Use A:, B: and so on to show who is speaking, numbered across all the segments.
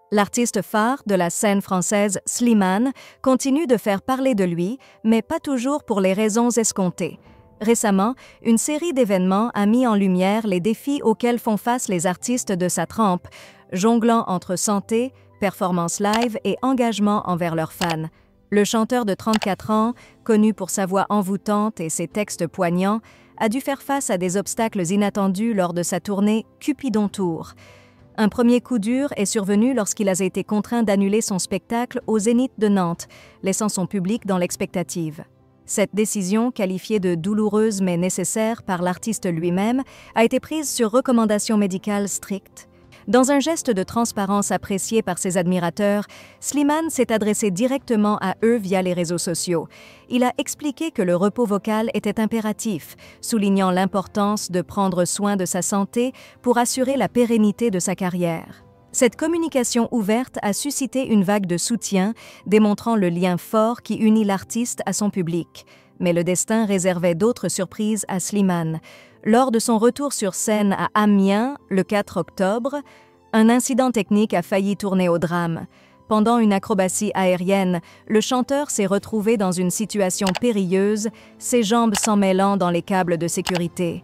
A: L'artiste phare de la scène française Slimane continue de faire parler de lui, mais pas toujours pour les raisons escomptées. Récemment, une série d'événements a mis en lumière les défis auxquels font face les artistes de sa trempe, jonglant entre santé, performance live et engagement envers leurs fans. Le chanteur de 34 ans, connu pour sa voix envoûtante et ses textes poignants, a dû faire face à des obstacles inattendus lors de sa tournée Cupidon Tour. Un premier coup dur est survenu lorsqu'il a été contraint d'annuler son spectacle au Zénith de Nantes, laissant son public dans l'expectative. Cette décision, qualifiée de douloureuse mais nécessaire par l'artiste lui-même, a été prise sur recommandation médicale stricte. Dans un geste de transparence apprécié par ses admirateurs, Slimane s'est adressé directement à eux via les réseaux sociaux. Il a expliqué que le repos vocal était impératif, soulignant l'importance de prendre soin de sa santé pour assurer la pérennité de sa carrière. Cette communication ouverte a suscité une vague de soutien, démontrant le lien fort qui unit l'artiste à son public. Mais le destin réservait d'autres surprises à Slimane. Lors de son retour sur scène à Amiens, le 4 octobre, un incident technique a failli tourner au drame. Pendant une acrobatie aérienne, le chanteur s'est retrouvé dans une situation périlleuse, ses jambes s'emmêlant dans les câbles de sécurité.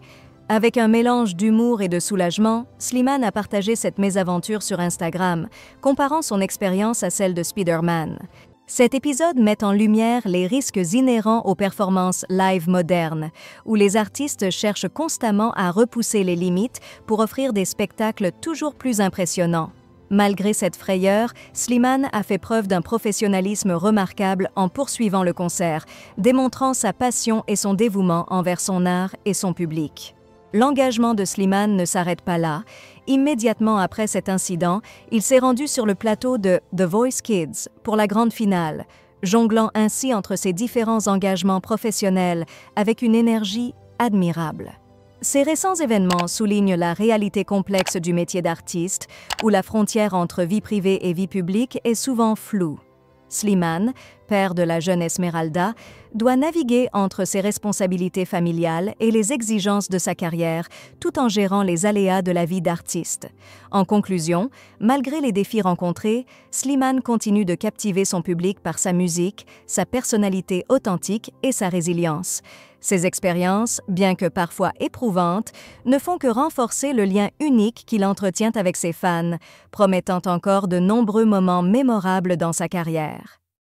A: Avec un mélange d'humour et de soulagement, Slimane a partagé cette mésaventure sur Instagram, comparant son expérience à celle de Spider-Man. Cet épisode met en lumière les risques inhérents aux performances live modernes, où les artistes cherchent constamment à repousser les limites pour offrir des spectacles toujours plus impressionnants. Malgré cette frayeur, Slimane a fait preuve d'un professionnalisme remarquable en poursuivant le concert, démontrant sa passion et son dévouement envers son art et son public. L'engagement de Slimane ne s'arrête pas là. Immédiatement après cet incident, il s'est rendu sur le plateau de The Voice Kids pour la grande finale, jonglant ainsi entre ses différents engagements professionnels avec une énergie admirable. Ces récents événements soulignent la réalité complexe du métier d'artiste, où la frontière entre vie privée et vie publique est souvent floue. Slimane, père de la jeune Esmeralda, doit naviguer entre ses responsabilités familiales et les exigences de sa carrière, tout en gérant les aléas de la vie d'artiste. En conclusion, malgré les défis rencontrés, Slimane continue de captiver son public par sa musique, sa personnalité authentique et sa résilience. Ces expériences, bien que parfois éprouvantes, ne font que renforcer le lien unique qu'il entretient avec ses fans, promettant encore de nombreux moments mémorables dans sa carrière.